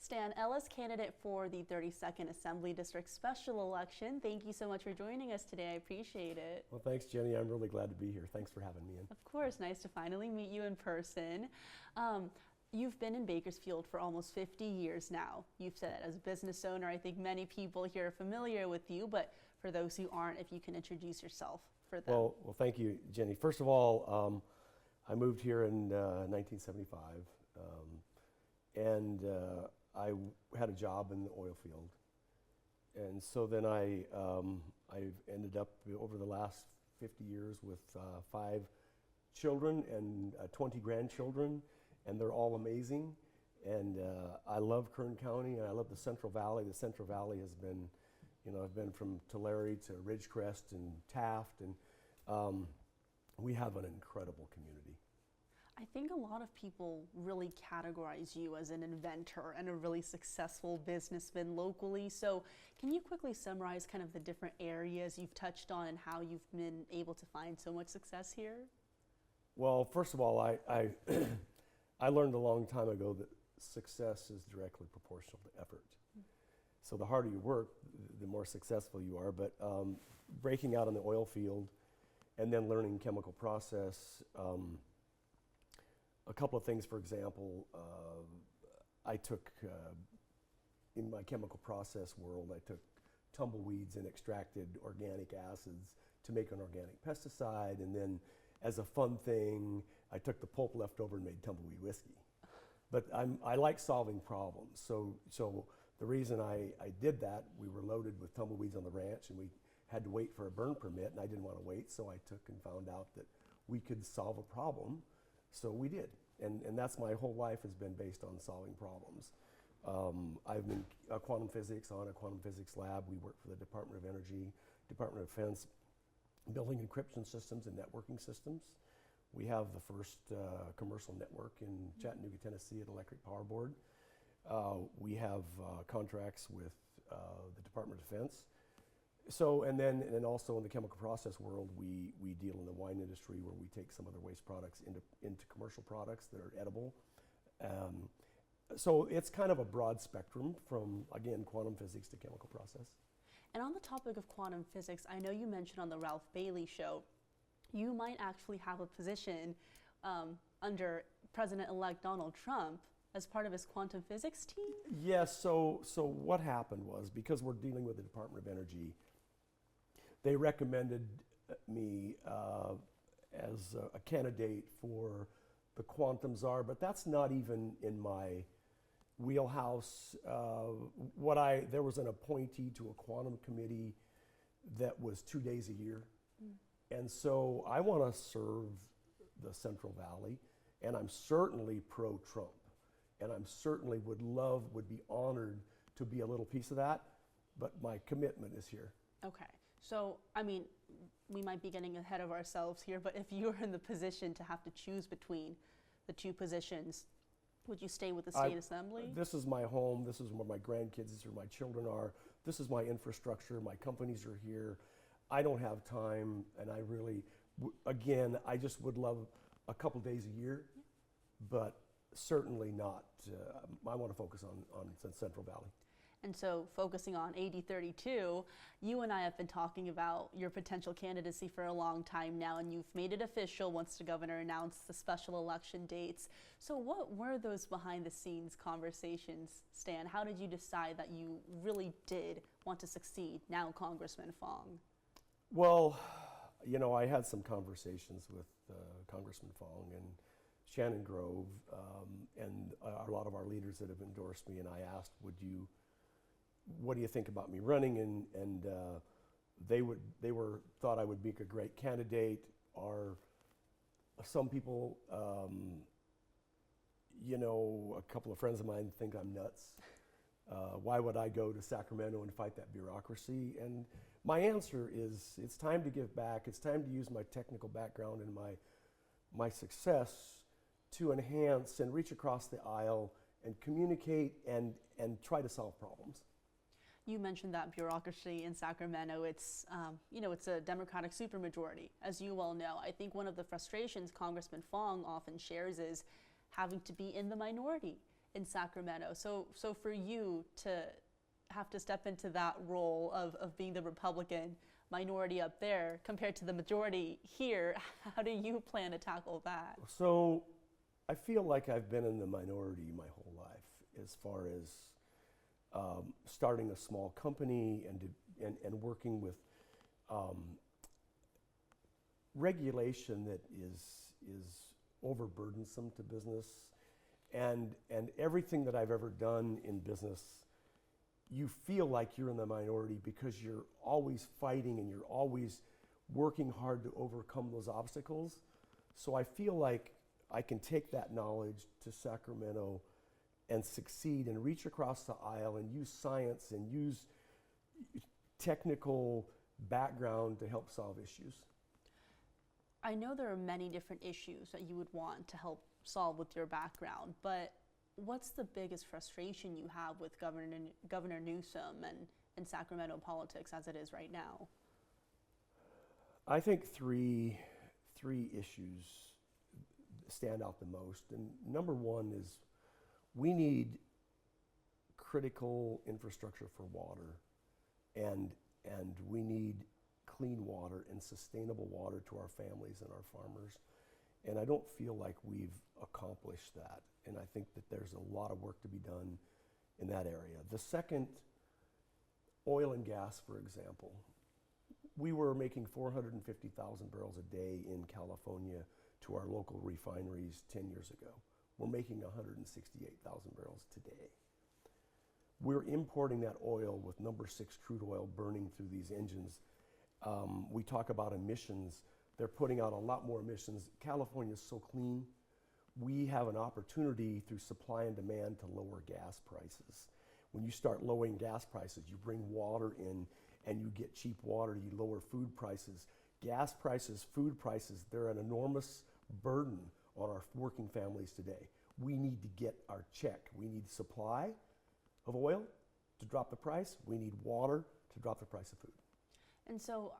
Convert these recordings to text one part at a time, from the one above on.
Stan Ellis, candidate for the 32nd Assembly District Special Election. Thank you so much for joining us today. I appreciate it. Well, thanks, Jenny. I'm really glad to be here. Thanks for having me in. Of course, nice to finally meet you in person. You've been in Bakersfield for almost 50 years now. You've said that as a business owner. I think many people here are familiar with you, but for those who aren't, if you can introduce yourself for them. Well, thank you, Jenny. First of all, I moved here in 1975, and I had a job in the oil field. And so then I've ended up over the last 50 years with 5 children and 20 grandchildren, and they're all amazing. And I love Kern County, and I love the Central Valley. The Central Valley has been, I've been from Tulare to Ridgecrest and Taft, and we have an incredible community. I think a lot of people really categorize you as an inventor and a really successful businessman locally. So can you quickly summarize kind of the different areas you've touched on and how you've been able to find so much success here? Well, first of all, I learned a long time ago that success is directly proportional to effort. So the harder you work, the more successful you are. But breaking out in the oil field and then learning chemical process, a couple of things, for example, I took, in my chemical process world, I took tumbleweeds and extracted organic acids to make an organic pesticide, and then as a fun thing, I took the pulp left over and made tumbleweed whiskey. But I like solving problems, so the reason I did that, we were loaded with tumbleweeds on the ranch, and we had to wait for a burn permit, and I didn't want to wait, so I took and found out that we could solve a problem. So we did, and that's my whole life has been based on solving problems. I've been quantum physics on a quantum physics lab. We work for the Department of Energy, Department of Defense, building encryption systems and networking systems. We have the first commercial network in Chattanooga, Tennessee at Electric Power Board. We have contracts with the Department of Defense. So, and then also in the chemical process world, we deal in the wine industry where we take some of their waste products into commercial products that are edible. So it's kind of a broad spectrum from, again, quantum physics to chemical process. And on the topic of quantum physics, I know you mentioned on the Ralph Bailey show, you might actually have a position under President-elect Donald Trump as part of his quantum physics team? Yes, so what happened was, because we're dealing with the Department of Energy, they recommended me as a candidate for the quantum czar, but that's not even in my wheelhouse. There was an appointee to a quantum committee that was 2 days a year. And so I want to serve the Central Valley, and I'm certainly pro-Trump. And I'm certainly would be honored to be a little piece of that, but my commitment is here. Okay, so I mean, we might be getting ahead of ourselves here, but if you're in the position to have to choose between the two positions, would you stay with the state assembly? This is my home, this is where my grandkids, this is where my children are, this is my infrastructure, my companies are here. I don't have time, and I really, again, I just would love a couple days a year, but certainly not. I want to focus on Central Valley. And so focusing on AD 32, you and I have been talking about your potential candidacy for a long time now, and you've made it official once the governor announced the special election dates. So what were those behind the scenes conversations, Stan? How did you decide that you really did want to succeed now, Congressman Fong? Well, I had some conversations with Congressman Fong and Shannon Grove, and a lot of our leaders that have endorsed me, and I asked, what do you think about me running? And they thought I would be a great candidate. Some people, a couple of friends of mine think I'm nuts. Why would I go to Sacramento and fight that bureaucracy? And my answer is, it's time to give back. It's time to use my technical background and my success to enhance and reach across the aisle and communicate and try to solve problems. You mentioned that bureaucracy in Sacramento. It's, it's a Democratic supermajority, as you well know. I think one of the frustrations Congressman Fong often shares is having to be in the minority in Sacramento. So for you to have to step into that role of being the Republican minority up there compared to the majority here, how do you plan to tackle that? So I feel like I've been in the minority my whole life as far as starting a small company and working with regulation that is overburdensome to business, and everything that I've ever done in business, you feel like you're in the minority because you're always fighting and you're always working hard to overcome those obstacles. So I feel like I can take that knowledge to Sacramento and succeed and reach across the aisle and use science and use technical background to help solve issues. I know there are many different issues that you would want to help solve with your background, but what's the biggest frustration you have with Governor Newsom and Sacramento politics as it is right now? I think three issues stand out the most. And number one is we need critical infrastructure for water, and we need clean water and sustainable water to our families and our farmers. And I don't feel like we've accomplished that. And I think that there's a lot of work to be done in that area. The second, oil and gas, for example. We were making 450,000 barrels a day in California to our local refineries 10 years ago. We're making 168,000 barrels today. We're importing that oil with number 6 crude oil burning through these engines. We talk about emissions. They're putting out a lot more emissions. California is so clean. We have an opportunity through supply and demand to lower gas prices. When you start lowering gas prices, you bring water in and you get cheap water, you lower food prices. Gas prices, food prices, they're an enormous burden on our working families today. We need to get our check. We need supply of oil to drop the price. We need water to drop the price of food. And so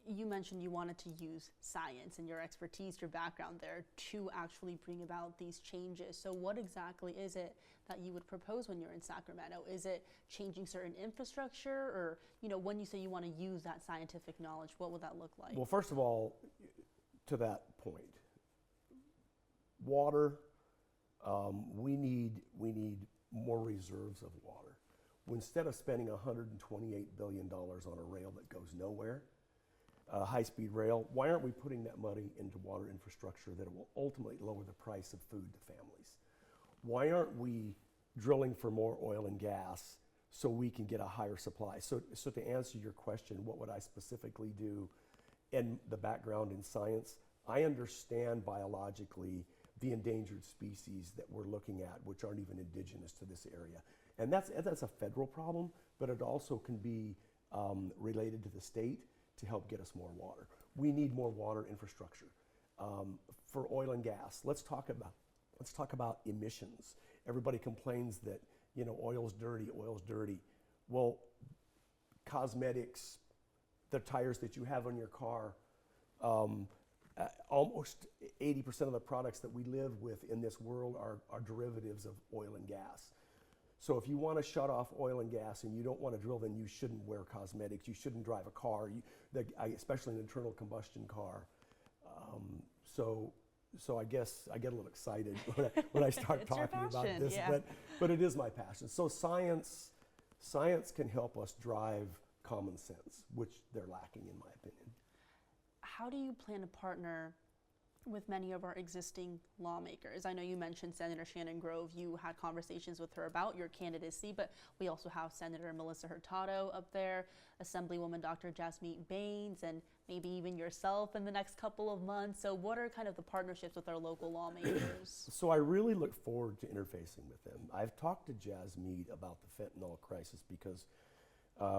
you mentioned you wanted to use science and your expertise, your background there, to actually bring about these changes. So what exactly is it that you would propose when you're in Sacramento? Is it changing certain infrastructure, or when you say you want to use that scientific knowledge, what would that look like? Well, first of all, to that point, water, we need more reserves of water. Instead of spending $128 billion on a rail that goes nowhere, high-speed rail, why aren't we putting that money into water infrastructure that will ultimately lower the price of food to families? Why aren't we drilling for more oil and gas so we can get a higher supply? So to answer your question, what would I specifically do in the background in science? I understand biologically the endangered species that we're looking at, which aren't even indigenous to this area. And that's a federal problem, but it also can be related to the state to help get us more water. We need more water infrastructure. For oil and gas, let's talk about emissions. Everybody complains that oil's dirty. Well, cosmetics, the tires that you have on your car, almost 80% of the products that we live with in this world are derivatives of oil and gas. So if you want to shut off oil and gas and you don't want to drill, then you shouldn't wear cosmetics. You shouldn't drive a car, especially an internal combustion car. So I guess I get a little excited when I start talking about this, yeah. but it is my passion. So science can help us drive common sense, which they're lacking in my opinion. How do you plan to partner with many of our existing lawmakers? I know you mentioned Senator Shannon Grove. You had conversations with her about your candidacy, but we also have Senator Melissa Hurtado up there, Assemblywoman Dr. Jasmeet Bains, and maybe even yourself in the next couple of months. So what are kind of the partnerships with our local lawmakers? So I really look forward to interfacing with them. I've talked to Jasmeet about the fentanyl crisis because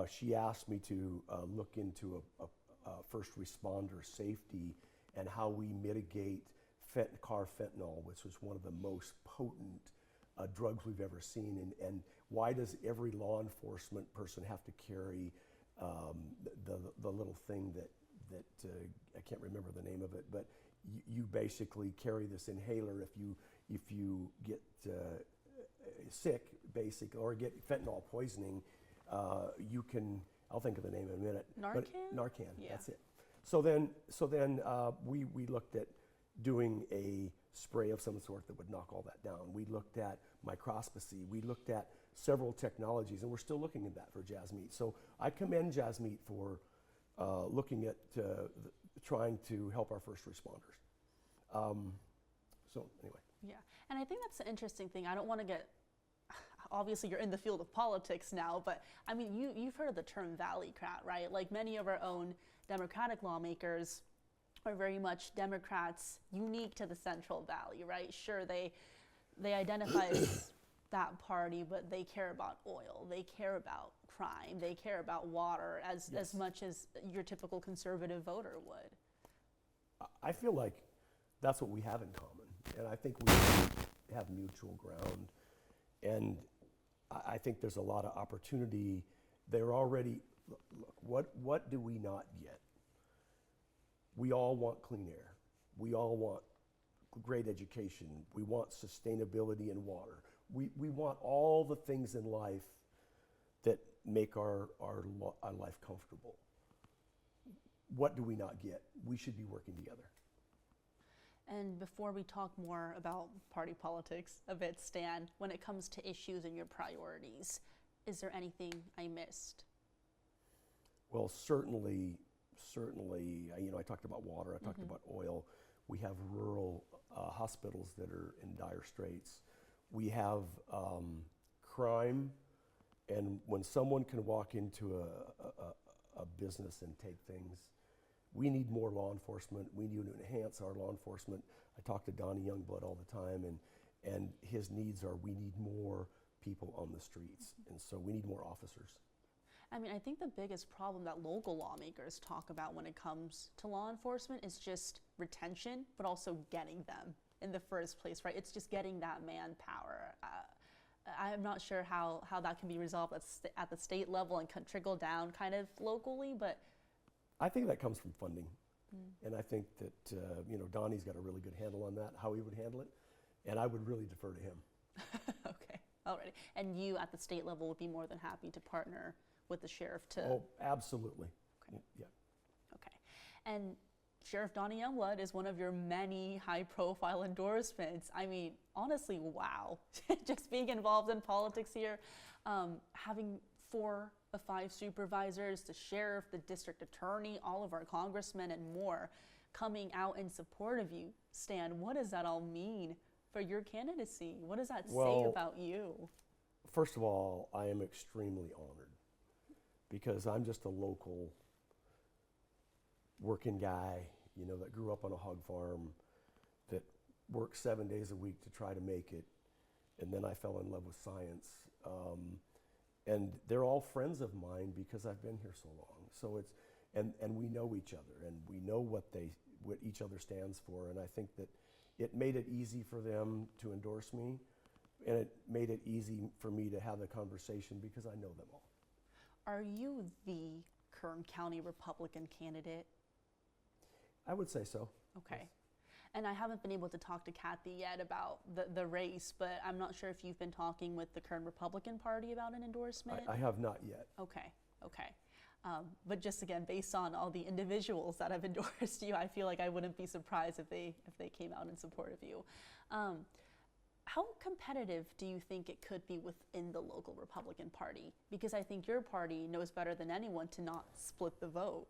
she asked me to look into a first responder safety and how we mitigate carfentanil, which was one of the most potent drugs we've ever seen. And why does every law enforcement person have to carry the little thing that I can't remember the name of it, but you basically carry this inhaler if you get sick, basically, or get fentanyl poisoning, you can, I'll think of the name in a minute. Narcan? Narcan, Yeah. that's it. So then we looked at doing a spray of some sort that would knock all that down. We looked at microscopy. We looked at several technologies, and we're still looking at that for Jazz Meat. So I commend Jazz Meat for looking at trying to help our first responders. So anyway. Yeah, and I think that's the interesting thing. I don't want to get, obviously you're in the field of politics now, but I mean, you've heard of the term valleycrat, right? Like many of our own Democratic lawmakers are very much Democrats unique to the Central Valley, right? Sure, they identify as that party, but they care about oil, they care about crime, they care about water as much as your typical conservative voter would. I feel like that's what we have in common, and I think we have mutual ground, and I think there's a lot of opportunity. They're already, look, what do we not get? We all want clean air. We all want great education. We want sustainability in water. We want all the things in life that make our life comfortable. What do we not get? We should be working together. And before we talk more about party politics a bit, Stan, when it comes to issues and your priorities, is there anything I missed? Well, certainly, I talked about water, I talked about oil. We have rural hospitals that are in dire straits. We have crime, and when someone can walk into a business and take things, we need more law enforcement. We need to enhance our law enforcement. I talk to Donnie Youngblood all the time, and his needs are, we need more people on the streets, and so we need more officers. I mean, I think the biggest problem that local lawmakers talk about when it comes to law enforcement is just retention, but also getting them in the first place, right? It's just getting that manpower. I'm not sure how that can be resolved at the state level and can trickle down kind of locally, but I think that comes from funding. And I think that, Donnie's got a really good handle on that, how he would handle it, and I would really defer to him. Okay, alrighty. And you at the state level would be more than happy to partner with the sheriff to... Oh, absolutely. Okay. Yeah. Okay. And Sheriff Donnie Youngblood is one of your many high-profile endorsements. I mean, honestly, wow. Just being involved in politics here, having 4 of 5 supervisors, the sheriff, the district attorney, all of our congressmen and more coming out in support of you. Stan, what does that all mean for your candidacy? What does that say about you? First of all, I am extremely honored because I'm just a local working guy, that grew up on a hog farm, that worked 7 days a week to try to make it, and then I fell in love with science. And they're all friends of mine because I've been here so long. So it's, and we know each other, and we know what each other stands for, and I think that it made it easy for them to endorse me, and it made it easy for me to have the conversation because I know them all. Are you the Kern County Republican candidate? I would say so. Okay. Yes. And I haven't been able to talk to Kathy yet about the race, but I'm not sure if you've been talking with the Kern Republican Party about an endorsement. I have not yet. Okay. But just again, based on all the individuals that have endorsed you, I feel like I wouldn't be surprised if they came out in support of you. How competitive do you think it could be within the local Republican Party? Because I think your party knows better than anyone to not split the vote.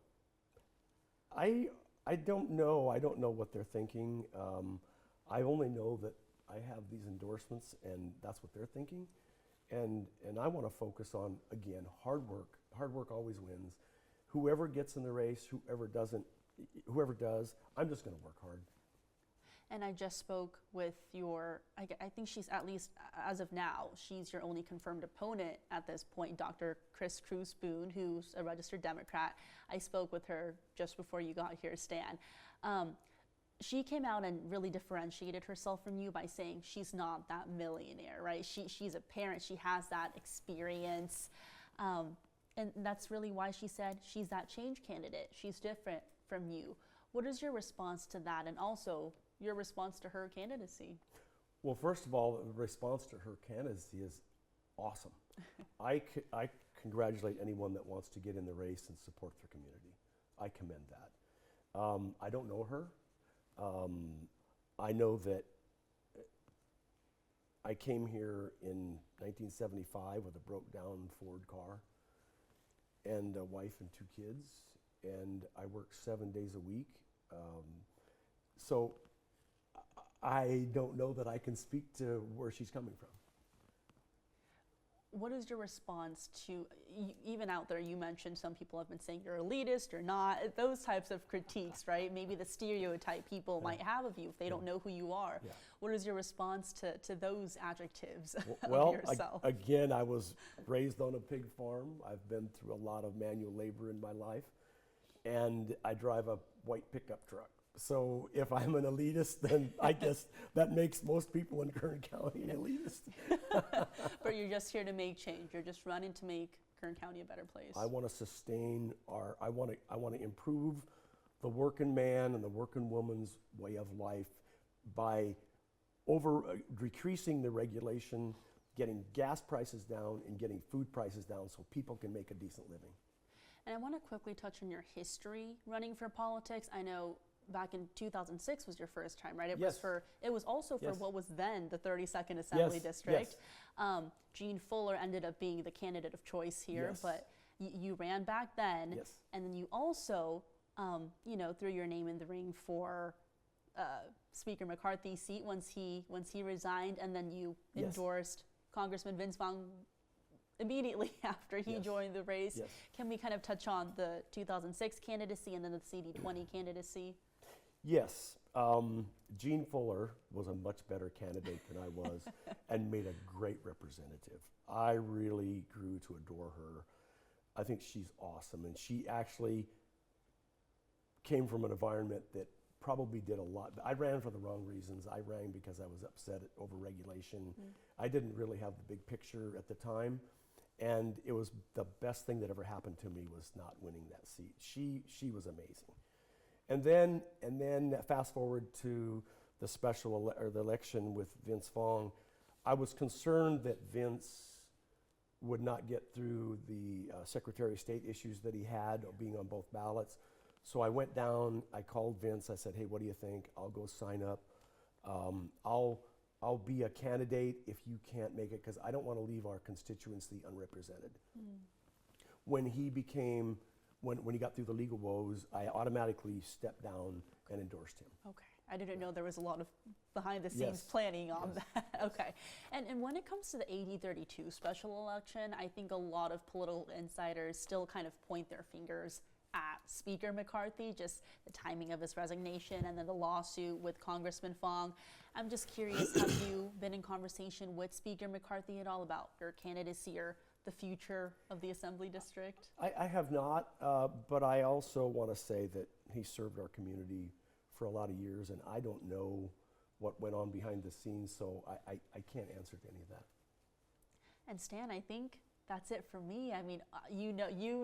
I don't know. I don't know what they're thinking. I only know that I have these endorsements, and that's what they're thinking. And I want to focus on, again, hard work. Hard work always wins. Whoever gets in the race, whoever does, I'm just going to work hard. And I just spoke with I think she's, at least as of now, she's your only confirmed opponent at this point, Dr. Chris Cruz-Boone, who's a registered Democrat. I spoke with her just before you got here, Stan. She came out and really differentiated herself from you by saying she's not that millionaire, right? She's a parent, she has that experience. And that's really why she said she's that change candidate. She's different from you. What is your response to that, and also your response to her candidacy? Well, first of all, the response to her candidacy is awesome. I congratulate anyone that wants to get in the race and support their community. I commend that. I don't know her. I know that I came here in 1975 with a broke down Ford car and a wife and 2 kids, and I work 7 days a week. So I don't know that I can speak to where she's coming from. What is your response to, even out there, you mentioned some people have been saying you're elitist or not, those types of critiques, right? Maybe the stereotype people might have of you if they don't know who you are. Yeah. What is your response to those adjectives Well, of yourself? again, I was raised on a pig farm. I've been through a lot of manual labor in my life, and I drive a white pickup truck. So if I'm an elitist, then I guess that makes most people in Kern County elitist. But you're just here to make change. You're just running to make Kern County a better place. I want to sustain I want to improve the working man and the working woman's way of life by decreasing the regulation, getting gas prices down, and getting food prices down so people can make a decent living. And I want to quickly touch on your history running for politics. I know back in 2006 was your first time, right? Yes. It was also for Yes. what was then the 32nd Assembly Yes, District. yes. Gene Fuller ended up being the candidate of choice here, Yes. but you ran back then, Yes. and then you also, threw your name in the ring for Speaker McCarthy's seat once he resigned, and then you Yes. endorsed Congressman Vince Vaughn immediately after he Yes. joined the race. Yes. Can we kind of touch on the 2006 candidacy and then the CD20 candidacy? Yes, Gene Fuller was a much better candidate than I was and made a great representative. I really grew to adore her. I think she's awesome, and she actually came from an environment that probably did a lot. I ran for the wrong reasons. I ran because I was upset at overregulation. I didn't really have the big picture at the time, and it was the best thing that ever happened to me was not winning that seat. She was amazing. And then fast forward to the the election with Vince Vaughn. I was concerned that Vince would not get through the Secretary of State issues that he had being on both ballots. So I went down, I called Vince, I said, hey, what do you think? I'll go sign up. I'll be a candidate if you can't make it, because I don't want to leave our constituency unrepresented. When he got through the legal woes, I automatically stepped down and endorsed him. Okay. I didn't know there was a lot of behind the scenes Yes. planning on Yes. that. Okay. And when it comes to the 80-32 special election, I think a lot of political insiders still kind of point their fingers at Speaker McCarthy, just the timing of his resignation and then the lawsuit with Congressman Fong. I'm just curious, have you been in conversation with Speaker McCarthy at all about your candidacy or the future of the Assembly District? I have not, but I also want to say that he served our community for a lot of years, and I don't know what went on behind the scenes, so I can't answer to any of that. And Stan, I think that's it for me. I mean, you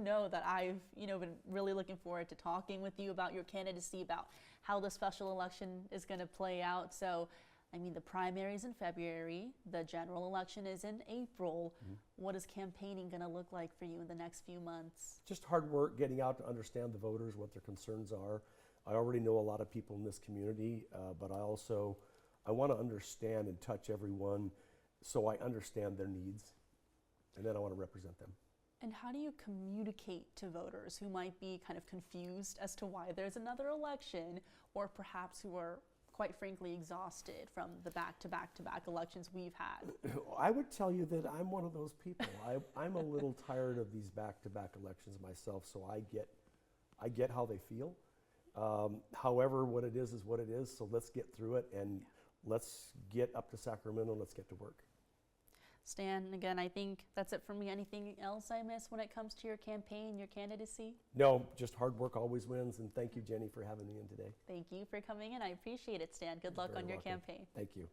know that I've been really looking forward to talking with you about your candidacy, about how the special election is going to play out. So, I mean, the primary's in February, the general election is in April. What is campaigning going to look like for you in the next few months? Just hard work, getting out to understand the voters, what their concerns are. I already know a lot of people in this community, but I want to understand and touch everyone so I understand their needs, and then I want to represent them. And how do you communicate to voters who might be kind of confused as to why there's another election, or perhaps who are quite frankly exhausted from the back-to-back elections we've had? I would tell you that I'm one of those people. I'm a little tired of these back-to-back elections myself, so I get how they feel. However, what it is what it is, so let's get through it, and let's get up to Sacramento, and let's get to work. Stan, again, I think that's it for me. Anything else I missed when it comes to your campaign, your candidacy? No, just hard work always wins, and thank you, Jenny, for having me in today. Thank you for coming in. I appreciate it, Stan. Good luck on your campaign. Thank you.